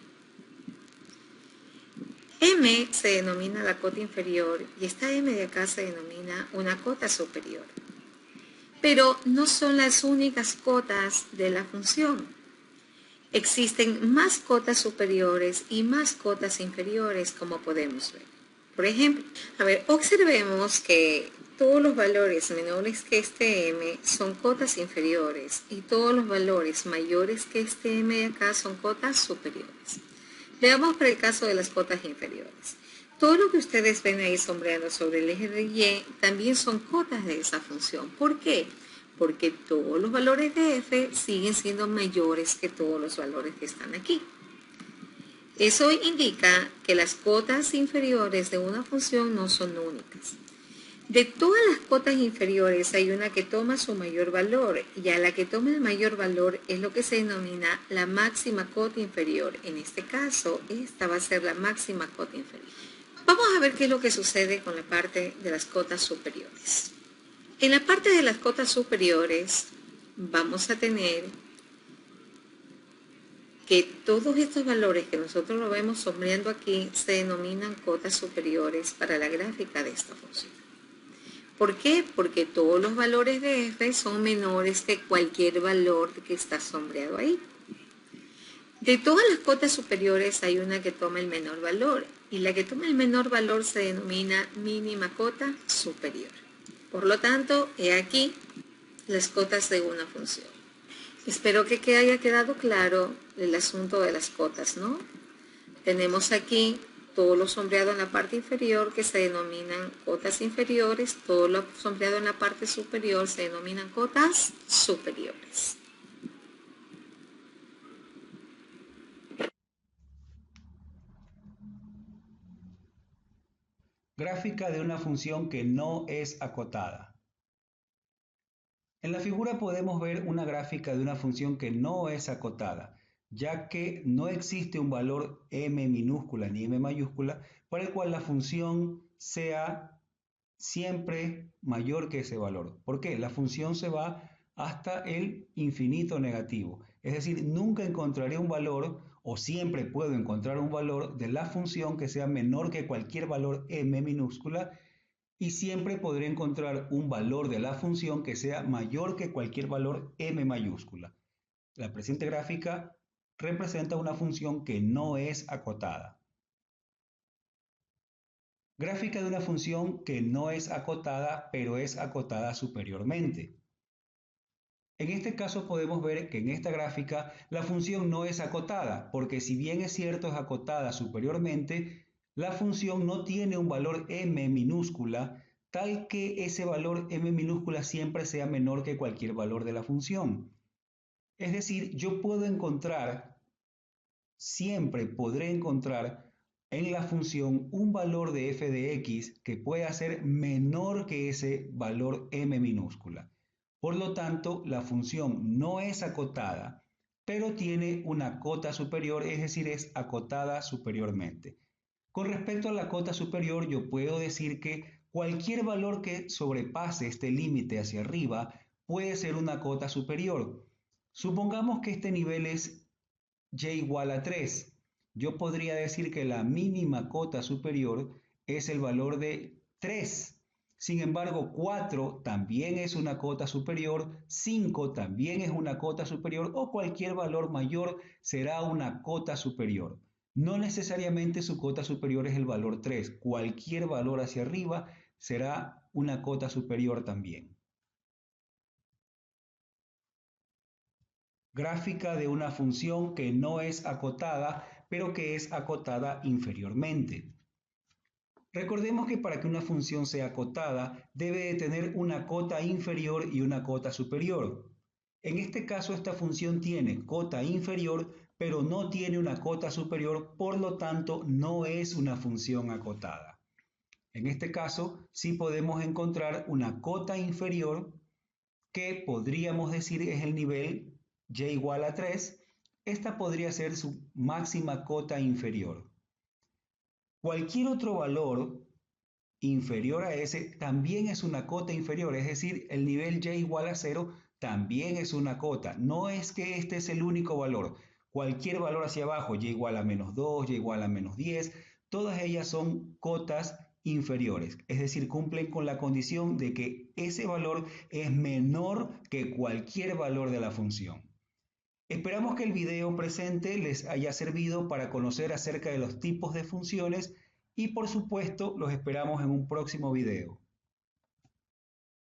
M se denomina la cota inferior y esta m de acá se denomina una cota superior. Pero no son las únicas cotas de la función. Existen más cotas superiores y más cotas inferiores, como podemos ver. Por ejemplo, observemos que todos los valores menores que este m son cotas inferiores y todos los valores mayores que este m de acá son cotas superiores. Veamos para el caso de las cotas inferiores. Todo lo que ustedes ven ahí sombreando sobre el eje de y también son cotas de esa función. ¿Por qué? Porque todos los valores de f siguen siendo mayores que todos los valores que están aquí. Eso indica que las cotas inferiores de una función no son únicas. De todas las cotas inferiores hay una que toma su mayor valor y a la que toma el mayor valor es lo que se denomina la máxima cota inferior. En este caso, esta va a ser la máxima cota inferior. Vamos a ver qué es lo que sucede con la parte de las cotas superiores. En la parte de las cotas superiores vamos a tener que todos estos valores que nosotros lo vemos sombreando aquí se denominan cotas superiores para la gráfica de esta función. ¿Por qué? Porque todos los valores de f son menores que cualquier valor que está sombreado ahí. De todas las cotas superiores hay una que toma el menor valor y la que toma el menor valor se denomina mínima cota superior. Por lo tanto, he aquí las cotas de una función. Espero que haya quedado claro el asunto de las cotas, ¿no? Tenemos aquí todo lo sombreado en la parte inferior que se denominan cotas inferiores, todo lo sombreado en la parte superior se denominan cotas superiores. Gráfica de una función que no es acotada. En la figura podemos ver una gráfica de una función que no es acotada, ya que no existe un valor m minúscula ni m mayúscula para el cual la función sea siempre mayor que ese valor. ¿Por qué? La función se va hasta el infinito negativo. Es decir, nunca encontraré un valor o siempre puedo encontrar un valor de la función que sea menor que cualquier valor m minúscula y siempre podré encontrar un valor de la función que sea mayor que cualquier valor m mayúscula. La presente gráfica representa una función que no es acotada. Gráfica de una función que no es acotada, pero es acotada superiormente. En este caso podemos ver que en esta gráfica la función no es acotada, porque si bien es cierto es acotada superiormente, la función no tiene un valor m minúscula tal que ese valor m minúscula siempre sea menor que cualquier valor de la función. Es decir, yo puedo encontrar, siempre podré encontrar en la función un valor de f de x que pueda ser menor que ese valor m minúscula. Por lo tanto, la función no es acotada, pero tiene una cota superior, es decir, es acotada superiormente. Con respecto a la cota superior, yo puedo decir que cualquier valor que sobrepase este límite hacia arriba puede ser una cota superior. Supongamos que este nivel es y igual a 3. Yo podría decir que la mínima cota superior es el valor de 3. Sin embargo, 4 también es una cota superior, 5 también es una cota superior o cualquier valor mayor será una cota superior. No necesariamente su cota superior es el valor 3. Cualquier valor hacia arriba será una cota superior también. Gráfica de una función que no es acotada, pero que es acotada inferiormente. Recordemos que para que una función sea acotada, debe de tener una cota inferior y una cota superior. En este caso, esta función tiene cota inferior, pero no tiene una cota superior, por lo tanto no es una función acotada. En este caso, sí podemos encontrar una cota inferior que podríamos decir es el nivel y igual a 3. Esta podría ser su máxima cota inferior. Cualquier otro valor inferior a ese también es una cota inferior, es decir, el nivel y igual a 0 también es una cota. No es que este es el único valor. Cualquier valor hacia abajo, y igual a menos 2, y igual a menos 10, todas ellas son cotas inferiores, es decir, cumplen con la condición de que ese valor es menor que cualquier valor de la función. Esperamos que el video presente les haya servido para conocer acerca de los tipos de funciones y por supuesto los esperamos en un próximo video.